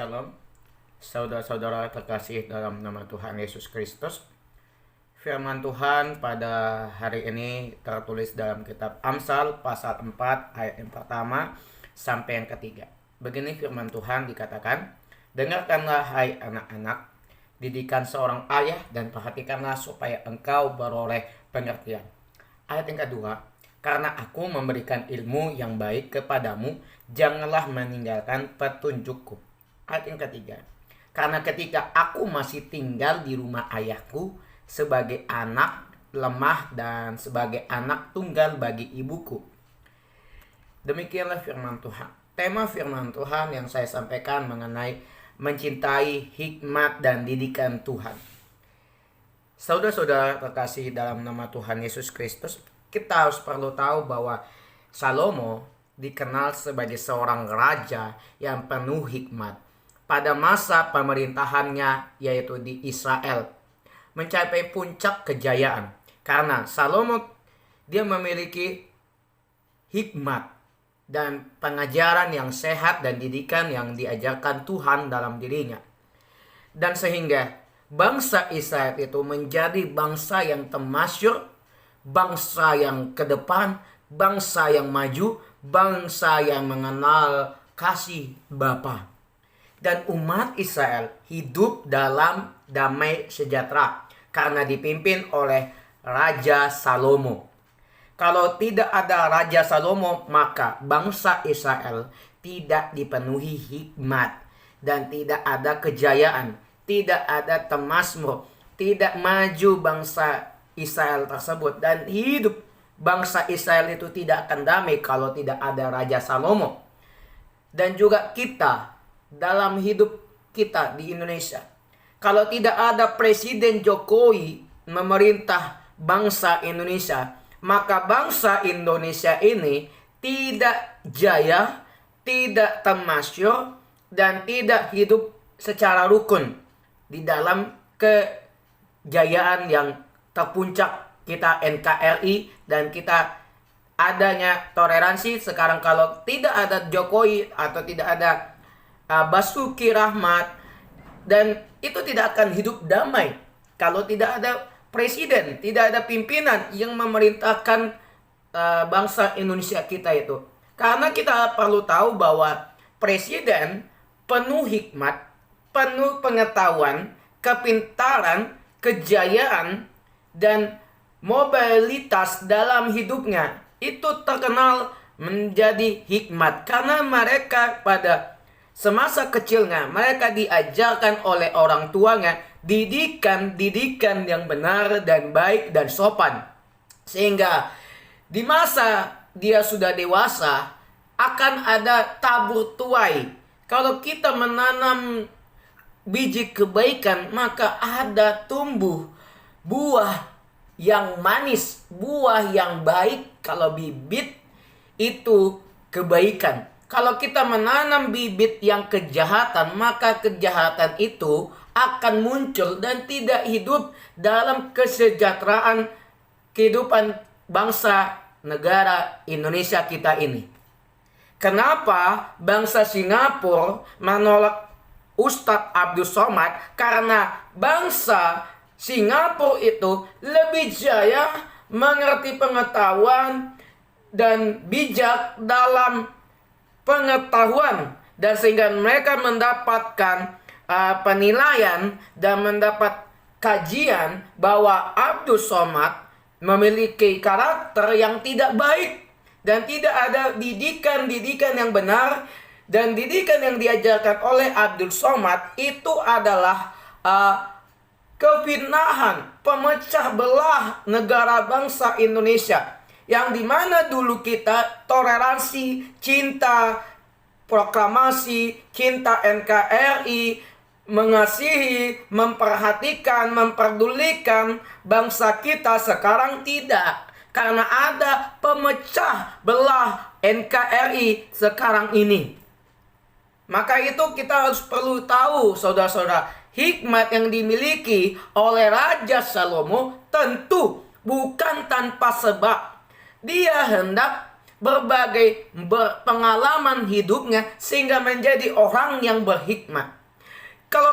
Shalom, saudara-saudara terkasih dalam nama Tuhan Yesus Kristus. Firman Tuhan pada hari ini tertulis dalam kitab Amsal pasal 4 ayat yang pertama sampai yang ketiga. Begini firman Tuhan dikatakan, "Dengarkanlah hai anak-anak, didikan seorang ayah dan perhatikanlah supaya engkau beroleh pengertian." Ayat yang kedua, "Karena aku memberikan ilmu yang baik kepadamu, janganlah meninggalkan petunjukku." Ayat yang ketiga, "Karena ketika aku masih tinggal di rumah ayahku, sebagai anak lemah dan sebagai anak tunggal bagi ibuku." Demikianlah firman Tuhan. Tema firman Tuhan yang saya sampaikan mengenai mencintai hikmat dan didikan Tuhan. Saudara-saudara terkasih dalam nama Tuhan Yesus Kristus, kita harus perlu tahu bahwa Salomo dikenal sebagai seorang raja yang penuh hikmat. Pada masa pemerintahannya yaitu di Israel, mencapai puncak kejayaan. Karena Salomo dia memiliki hikmat dan pengajaran yang sehat dan didikan yang diajarkan Tuhan dalam dirinya. Dan sehingga bangsa Israel itu menjadi bangsa yang termasyur, bangsa yang ke depan, bangsa yang maju, bangsa yang mengenal kasih Bapa. Dan umat Israel hidup dalam damai sejahtera karena dipimpin oleh Raja Salomo. Kalau tidak ada Raja Salomo, maka bangsa Israel tidak dipenuhi hikmat dan tidak ada kejayaan, tidak ada termasmur, tidak maju bangsa Israel tersebut, dan hidup bangsa Israel itu tidak akan damai kalau tidak ada Raja Salomo. Dan juga kita dalam hidup kita di Indonesia, kalau tidak ada Presiden Jokowi memerintah bangsa Indonesia, maka bangsa Indonesia ini tidak jaya, tidak termasyur, dan tidak hidup secara rukun di dalam kejayaan yang terpuncak kita NKRI dan kita adanya toleransi. Sekarang kalau tidak ada Jokowi atau tidak ada Basuki Rahmat, dan itu tidak akan hidup damai kalau tidak ada presiden, tidak ada pimpinan yang memerintahkan bangsa Indonesia kita itu. Karena kita perlu tahu bahwa presiden penuh hikmat, penuh pengetahuan, kepintaran, kejayaan, dan mobilitas dalam hidupnya itu terkenal menjadi hikmat. Karena mereka pada semasa kecilnya mereka diajarkan oleh orang tuanya didikan yang benar dan baik dan sopan. Sehingga di masa dia sudah dewasa akan ada tabur tuai. Kalau kita menanam biji kebaikan, maka ada tumbuh buah yang manis, buah yang baik. Kalau bibit itu kebaikan. Kalau kita menanam bibit yang kejahatan, maka kejahatan itu akan muncul dan tidak hidup dalam kesejahteraan kehidupan bangsa negara Indonesia kita ini. Kenapa bangsa Singapura menolak Ustadz Abdul Somad? Karena bangsa Singapura itu lebih jaya, mengerti pengetahuan dan bijak dalam pengetahuan, dan sehingga mereka mendapatkan penilaian dan mendapat kajian bahwa Abdul Somad memiliki karakter yang tidak baik dan tidak ada didikan yang benar. Dan didikan yang diajarkan oleh Abdul Somad itu adalah kefitnahan, pemecah belah negara bangsa Indonesia. Yang dimana dulu kita toleransi, cinta, proklamasi, cinta NKRI, mengasihi, memperhatikan, memperdulikan bangsa kita, sekarang tidak. Karena ada pemecah belah NKRI sekarang ini. Maka itu kita harus perlu tahu, saudara-saudara, hikmat yang dimiliki oleh Raja Salomo tentu bukan tanpa sebab. Dia hendak berbagai pengalaman hidupnya sehingga menjadi orang yang berhikmat. Kalau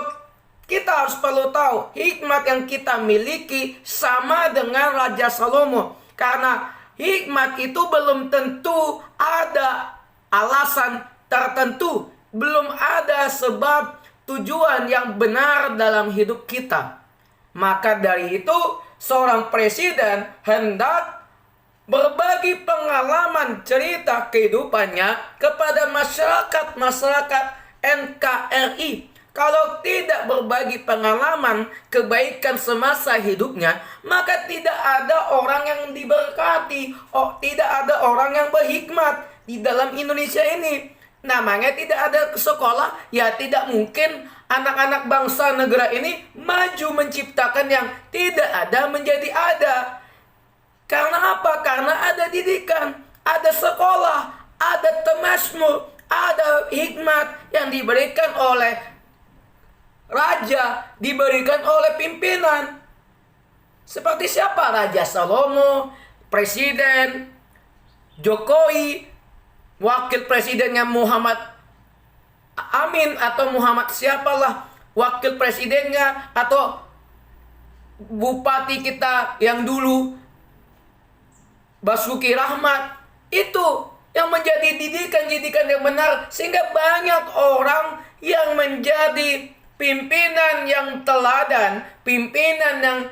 kita harus perlu tahu, hikmat yang kita miliki sama dengan Raja Salomo. Karena hikmat itu belum tentu ada alasan tertentu. Belum ada sebab tujuan yang benar dalam hidup kita. Maka dari itu, seorang presiden hendak berbagi pengalaman cerita kehidupannya kepada masyarakat NKRI. Kalau tidak berbagi pengalaman kebaikan semasa hidupnya, maka tidak ada orang yang diberkati. Tidak ada orang yang berhikmat di dalam Indonesia ini. Namanya tidak ada sekolah, ya tidak mungkin anak-anak bangsa negara ini maju menciptakan yang tidak ada menjadi ada. Karena apa? Karena ada didikan, ada sekolah, ada temazmur, ada hikmat yang diberikan oleh raja, diberikan oleh pimpinan. Seperti siapa? Raja Salomo, Presiden Jokowi, wakil presidennya Muhammad Amin atau Muhammad siapalah wakil presidennya, atau bupati kita yang dulu Basuki Rahmat. Itu yang menjadi didikan yang benar, sehingga banyak orang yang menjadi pimpinan yang teladan, pimpinan yang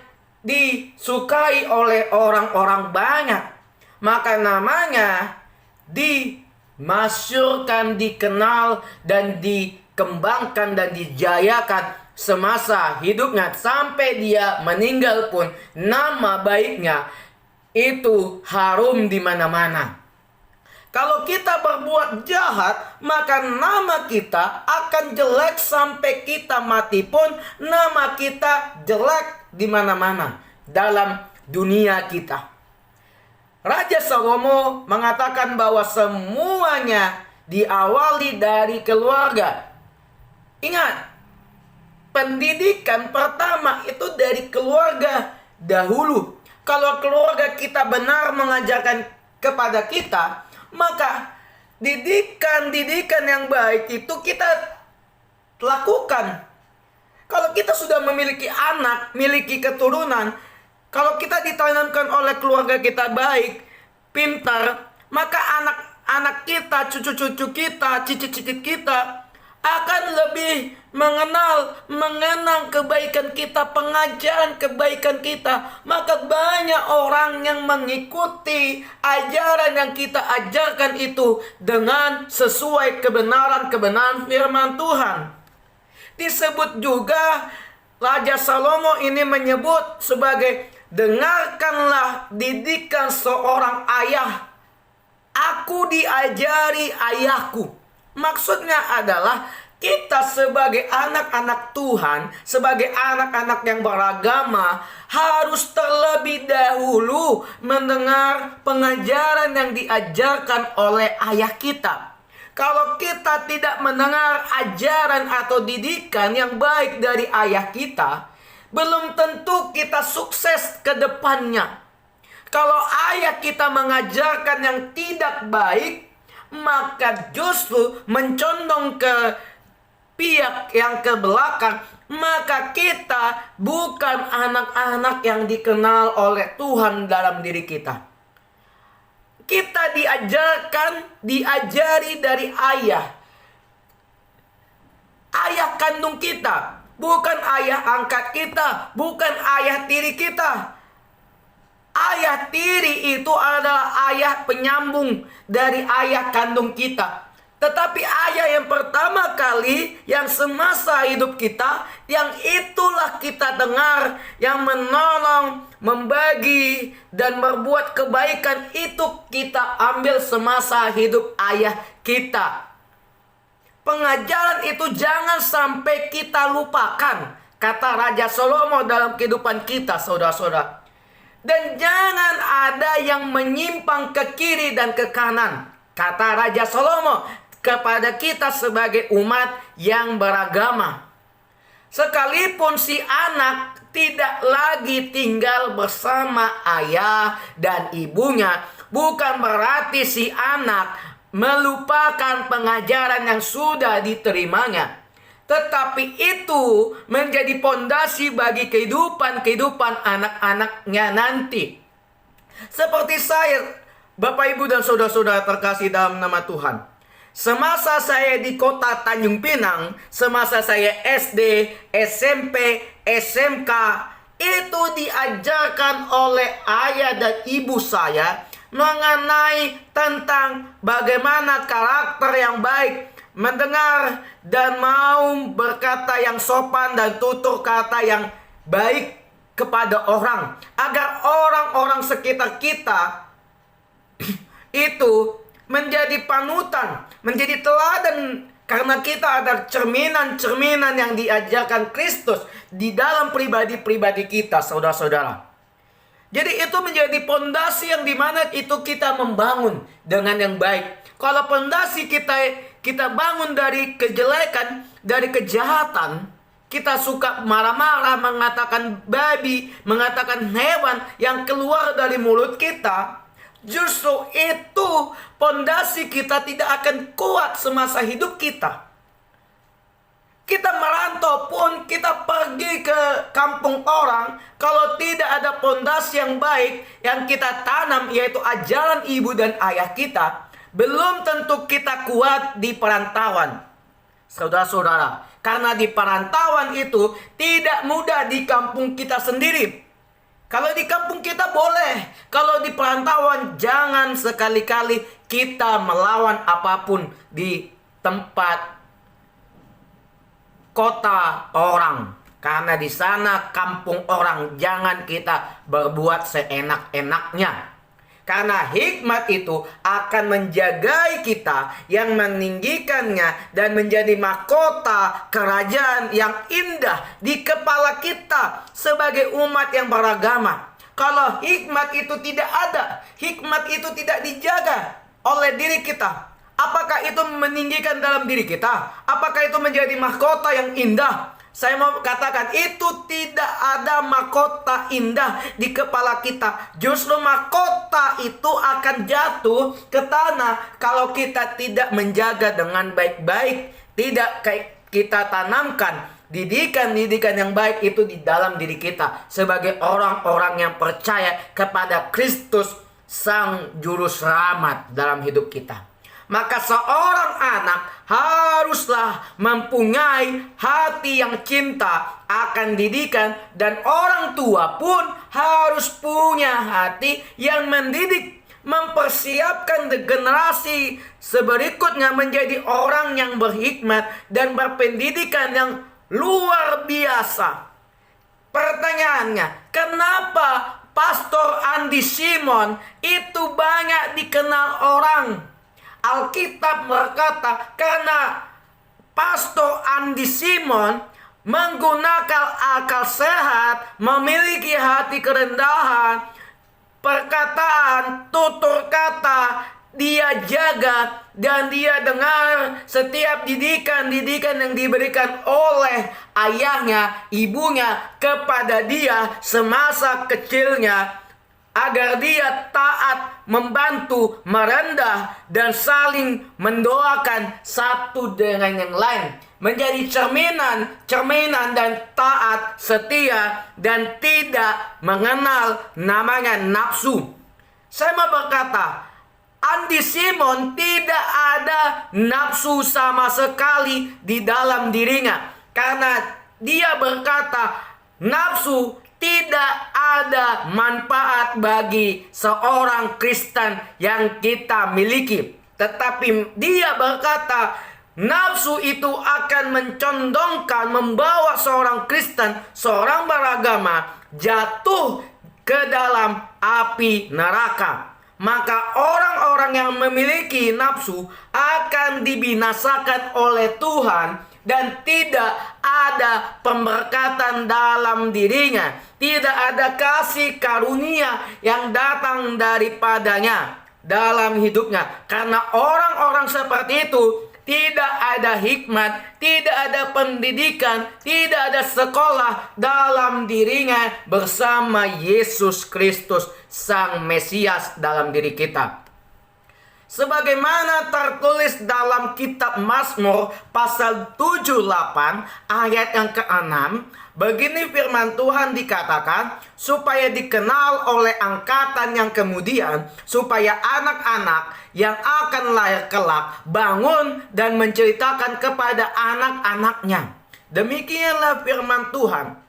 disukai oleh orang-orang banyak. Maka namanya dimasyurkan, dikenal, dan dikembangkan, dan dijayakan semasa hidupnya. Sampai dia meninggal pun nama baiknya itu harum di mana-mana. Kalau kita berbuat jahat, maka nama kita akan jelek sampai kita mati pun nama kita jelek di mana-mana dalam dunia kita. Raja Salomo mengatakan bahwa semuanya diawali dari keluarga. Ingat, pendidikan pertama itu dari keluarga dahulu. Kalau keluarga kita benar mengajarkan kepada kita, maka didikan yang baik itu kita lakukan. Kalau kita sudah memiliki anak, memiliki keturunan, kalau kita ditanamkan oleh keluarga kita baik, pintar, maka anak-anak kita, cucu-cucu kita, cicit-cicit kita akan lebih mengenang kebaikan kita, pengajaran kebaikan kita. Maka banyak orang yang mengikuti ajaran yang kita ajarkan itu dengan sesuai kebenaran firman Tuhan. Disebut juga, Raja Salomo ini menyebut sebagai, dengarkanlah didikan seorang ayah. Aku diajari ayahku. Maksudnya adalah kita sebagai anak-anak Tuhan, sebagai anak-anak yang beragama, harus terlebih dahulu mendengar pengajaran yang diajarkan oleh ayah kita. Kalau kita tidak mendengar ajaran atau didikan yang baik dari ayah kita, belum tentu kita sukses ke depannya. Kalau ayah kita mengajarkan yang tidak baik, maka justru mencondong ke pihak yang ke belakang, maka kita bukan anak-anak yang dikenal oleh Tuhan dalam diri kita. Kita diajari dari ayah kandung kita, bukan ayah angkat kita, bukan ayah tiri kita. Ayah tiri itu adalah ayah penyambung dari ayah kandung kita. Tetapi ayah yang pertama kali, yang semasa hidup kita, yang itulah kita dengar, yang menolong, membagi, dan berbuat kebaikan, itu kita ambil semasa hidup ayah kita. Pengajaran itu jangan sampai kita lupakan, kata Raja Salomo dalam kehidupan kita, saudara-saudara. Dan jangan ada yang menyimpang ke kiri dan ke kanan, kata Raja Salomo kepada kita sebagai umat yang beragama. Sekalipun si anak tidak lagi tinggal bersama ayah dan ibunya, bukan berarti si anak melupakan pengajaran yang sudah diterimanya. tetapi itu menjadi pondasi bagi kehidupan anak-anaknya nanti. Seperti saya, Bapak, Ibu, dan saudara-saudara terkasih dalam nama Tuhan. Semasa saya di kota Tanjung Pinang, semasa saya SD, SMP, SMK, itu diajarkan oleh ayah dan ibu saya mengenai tentang bagaimana karakter yang baik, mendengar dan mau berkata yang sopan dan tutur kata yang baik kepada orang, agar orang-orang sekitar kita itu menjadi panutan, menjadi teladan, karena kita ada cerminan-cerminan yang diajarkan Kristus di dalam pribadi-pribadi kita, saudara-saudara. Jadi itu menjadi pondasi yang dimana itu kita membangun dengan yang baik. Kalau pondasi kita bangun dari kejelekan, dari kejahatan, kita suka marah-marah, mengatakan babi, mengatakan hewan yang keluar dari mulut kita, justru itu pondasi kita tidak akan kuat semasa hidup kita. Kita merantau pun, kita pergi ke kampung orang, kalau tidak ada pondasi yang baik yang kita tanam, yaitu ajaran ibu dan ayah kita, belum tentu kita kuat di perantauan. Saudara-saudara, karena di perantauan itu tidak mudah di kampung kita sendiri. Kalau di kampung kita boleh, kalau di perantauan jangan sekali-kali kita melawan apapun di tempat kota orang. Karena di sana kampung orang, jangan kita berbuat seenak-enaknya. Karena hikmat itu akan menjagai kita, yang meninggikannya dan menjadi mahkota kerajaan yang indah di kepala kita sebagai umat yang beragama. Kalau hikmat itu tidak ada, hikmat itu tidak dijaga oleh diri kita, apakah itu meninggikan dalam diri kita? Apakah itu menjadi mahkota yang indah? Saya mau katakan itu tidak ada mahkota indah di kepala kita. Justru mahkota itu akan jatuh ke tanah kalau kita tidak menjaga dengan baik-baik. Tidak kita tanamkan didikan-didikan yang baik itu di dalam diri kita sebagai orang-orang yang percaya kepada Kristus Sang Juru Selamat dalam hidup kita. Maka seorang anak haruslah mempunyai hati yang cinta akan didikan, dan orang tua pun harus punya hati yang mendidik, mempersiapkan generasi seberikutnya menjadi orang yang berhikmat dan berpendidikan yang luar biasa. Pertanyaannya, kenapa Pastor Andy Simon itu banyak dikenal orang? Alkitab berkata karena Pastor Andy Simon menggunakan akal sehat, memiliki hati kerendahan, perkataan, tutur kata, dia jaga dan dia dengar setiap didikan-didikan yang diberikan oleh ayahnya, ibunya kepada dia semasa kecilnya, agar dia taat, membantu, merendah, dan saling mendoakan satu dengan yang lain. Menjadi cerminan dan taat, setia, dan tidak mengenal namanya nafsu. Saya mau berkata, Andy Simon tidak ada nafsu sama sekali di dalam dirinya. Karena dia berkata, nafsu tidak ada manfaat bagi seorang Kristen yang kita miliki. Tetapi dia berkata, nafsu itu akan mencondongkan, membawa seorang Kristen, seorang beragama, jatuh ke dalam api neraka. Maka orang-orang yang memiliki nafsu akan dibinasakan oleh Tuhan, dan tidak ada pemberkatan dalam dirinya. Tidak ada kasih karunia yang datang daripadanya dalam hidupnya. Karena orang-orang seperti itu tidak ada hikmat, tidak ada pendidikan, tidak ada sekolah dalam dirinya bersama Yesus Kristus Sang Mesias dalam diri kita. Sebagaimana tertulis dalam kitab Mazmur pasal 78 ayat yang ke-6, begini firman Tuhan dikatakan, supaya dikenal oleh angkatan yang kemudian, supaya anak-anak yang akan lahir kelak bangun dan menceritakan kepada anak-anaknya. Demikianlah firman Tuhan.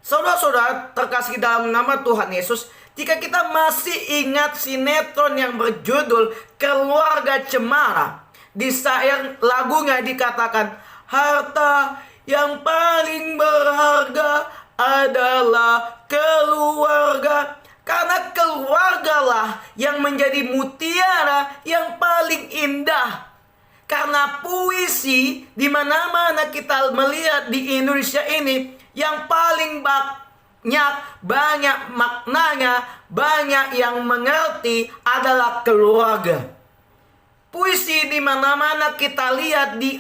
Saudara-saudara terkasih dalam nama Tuhan Yesus, jika kita masih ingat sinetron yang berjudul Keluarga Cemara, di sayang lagunya dikatakan, harta yang paling berharga adalah keluarga. Karena keluargalah yang menjadi mutiara yang paling indah. Karena puisi di mana-mana kita melihat di Indonesia ini, yang paling banyak maknanya, banyak yang mengerti adalah keluarga. Puisi di mana-mana kita lihat di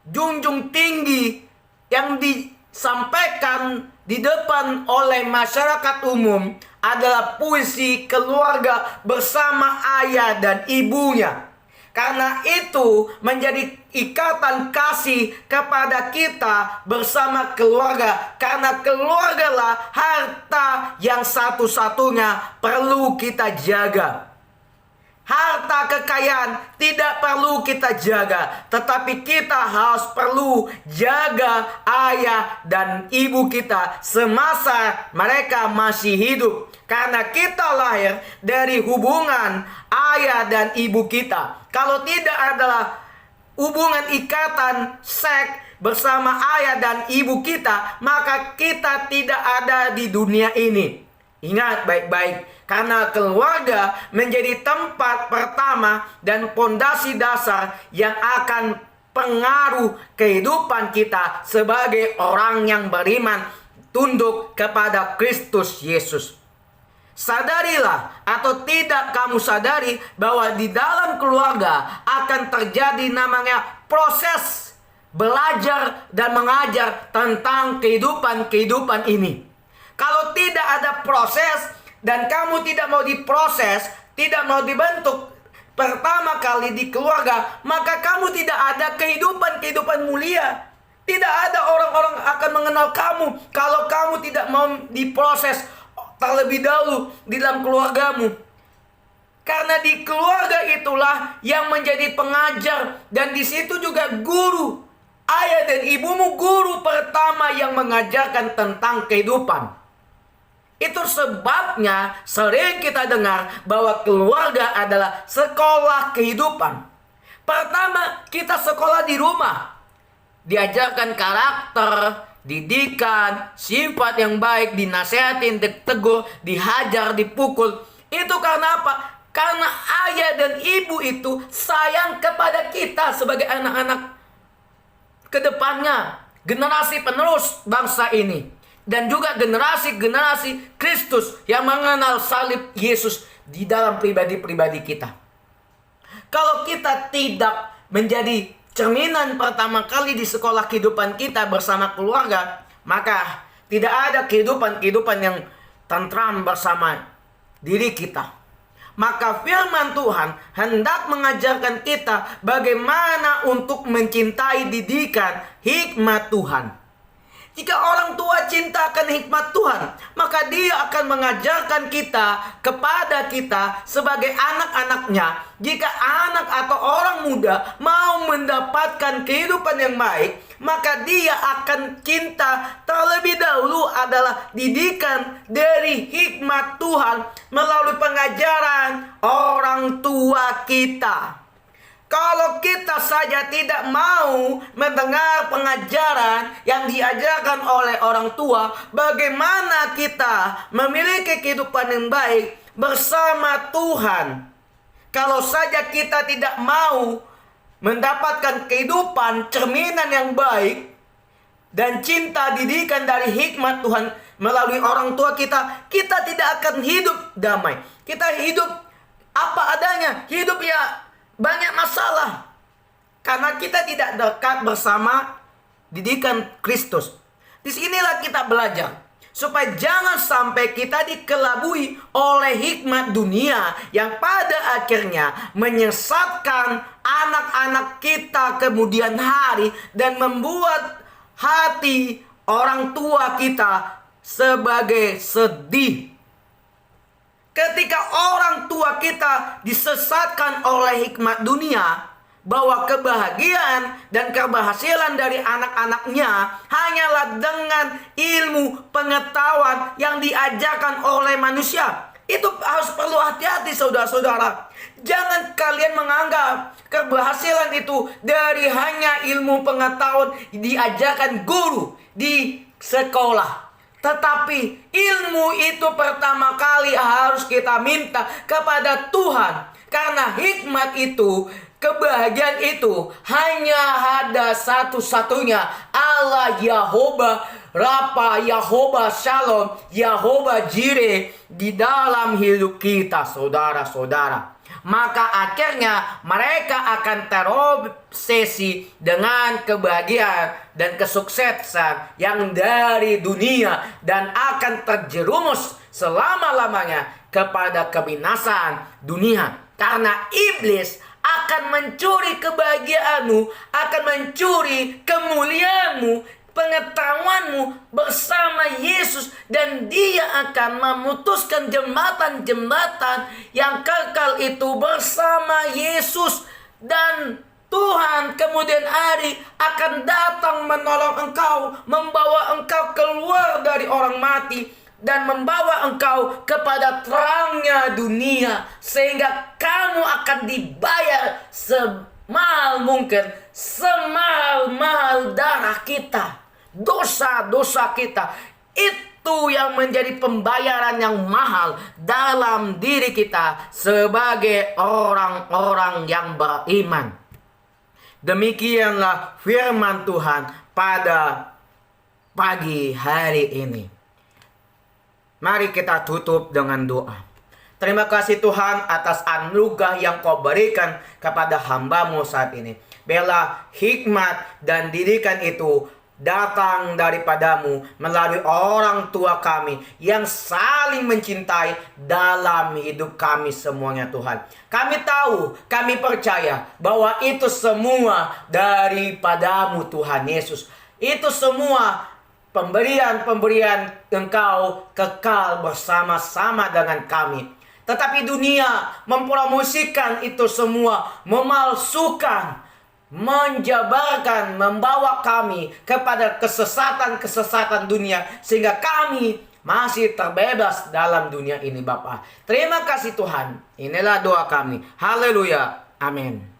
junjung tinggi yang disampaikan di depan oleh masyarakat umum adalah puisi keluarga bersama ayah dan ibunya. Karena itu menjadi ikatan kasih kepada kita bersama keluarga. Karena keluargalah harta yang satu-satunya perlu kita jaga. Harta kekayaan tidak perlu kita jaga, tetapi kita harus perlu jaga ayah dan ibu kita semasa mereka masih hidup. Karena kita lahir dari hubungan ayah dan ibu kita. Kalau tidak adalah hubungan ikatan seks bersama ayah dan ibu kita, maka kita tidak ada di dunia ini. Ingat baik-baik, karena keluarga menjadi tempat pertama dan fondasi dasar yang akan pengaruh kehidupan kita sebagai orang yang beriman tunduk kepada Kristus Yesus. Sadarilah atau tidak kamu sadari bahwa di dalam keluarga akan terjadi namanya proses belajar dan mengajar tentang kehidupan ini. Kalau tidak ada proses dan kamu tidak mau diproses, tidak mau dibentuk pertama kali di keluarga, maka kamu tidak ada kehidupan mulia. Tidak ada orang-orang akan mengenal kamu kalau kamu tidak mau diproses terlebih dahulu di dalam keluargamu. Karena di keluarga itulah yang menjadi pengajar, dan di situ juga guru. Ayah dan ibumu guru pertama yang mengajarkan tentang kehidupan. Itu sebabnya sering kita dengar bahwa keluarga adalah sekolah kehidupan. Pertama, kita sekolah di rumah. Diajarkan karakter, didikan, sifat yang baik, dinasehatin, ditegur, dihajar, dipukul. Itu karena apa? Karena ayah dan ibu itu sayang kepada kita sebagai anak-anak ke depannya, generasi penerus bangsa ini, dan juga generasi Kristus yang mengenal salib Yesus di dalam pribadi-pribadi kita. Kalau kita tidak menjadi cerminan pertama kali di sekolah kehidupan kita bersama keluarga, maka tidak ada kehidupan yang tentram bersama diri kita. Maka firman Tuhan hendak mengajarkan kita bagaimana untuk mencintai didikan hikmat Tuhan. Jika orang tua cintakan hikmat Tuhan, maka dia akan mengajarkan kita kepada kita sebagai anak-anaknya. Jika anak atau orang muda mau mendapatkan kehidupan yang baik, maka dia akan cinta terlebih dahulu adalah didikan dari hikmat Tuhan melalui pengajaran orang tua kita. Kalau kita saja tidak mau mendengar pengajaran yang diajarkan oleh orang tua, bagaimana kita memiliki kehidupan yang baik bersama Tuhan? Kalau saja kita tidak mau mendapatkan kehidupan cerminan yang baik dan cinta didikan dari hikmat Tuhan melalui orang tua kita, kita tidak akan hidup damai. Kita hidup apa adanya, hidup ya banyak masalah karena kita tidak dekat bersama didikan Kristus. Disinilah kita belajar. supaya jangan sampai kita dikelabui oleh hikmat dunia yang pada akhirnya menyesatkan anak-anak kita kemudian hari dan membuat hati orang tua kita sebagai sedih. Ketika orang tua kita disesatkan oleh hikmat dunia, bahwa kebahagiaan dan keberhasilan dari anak-anaknya hanyalah dengan ilmu pengetahuan yang diajarkan oleh manusia. Itu harus perlu hati-hati saudara-saudara. Jangan kalian menganggap keberhasilan itu dari hanya ilmu pengetahuan diajarkan guru di sekolah. Tetapi ilmu itu pertama kali harus kita minta kepada Tuhan. Karena hikmat itu, kebahagiaan itu hanya ada satu-satunya, Allah Yahova Rafa, Yahova Shalom, Yahova Jireh di dalam hidup kita saudara-saudara. Maka akhirnya mereka akan terobsesi dengan kebahagiaan dan kesuksesan yang dari dunia dan akan terjerumus selama-lamanya kepada kebinasaan dunia. Karena iblis akan mencuri kebahagiaanmu, akan mencuri kemuliaanmu, pengetahuanmu bersama Yesus, dan dia akan memutuskan jembatan-jembatan yang kekal itu bersama Yesus. Dan Tuhan kemudian hari akan datang menolong engkau, membawa engkau keluar dari orang mati dan membawa engkau kepada terangnya dunia, sehingga kamu akan dibayar semahal mungkin, semahal-mahal darah kita, dosa-dosa kita. Itu yang menjadi pembayaran yang mahal dalam diri kita sebagai orang-orang yang beriman. Demikianlah firman Tuhan pada pagi hari ini. Mari kita tutup dengan doa. Terima kasih Tuhan atas anugerah yang Kau berikan kepada hamba-Mu saat ini. Biarlah hikmat dan didikan itu datang daripadamu melalui orang tua kami yang saling mencintai dalam hidup kami semuanya Tuhan. Kami tahu, kami percaya bahwa itu semua daripadamu Tuhan Yesus. Itu semua pemberian-pemberian Engkau kekal bersama-sama dengan kami. Tetapi dunia mempromosikan itu semua, memalsukan, menjabarkan, membawa kami kepada kesesatan-kesesatan dunia, sehingga kami masih terbebas dalam dunia ini Bapa. Terima kasih Tuhan. Inilah doa kami. Haleluya. Amin.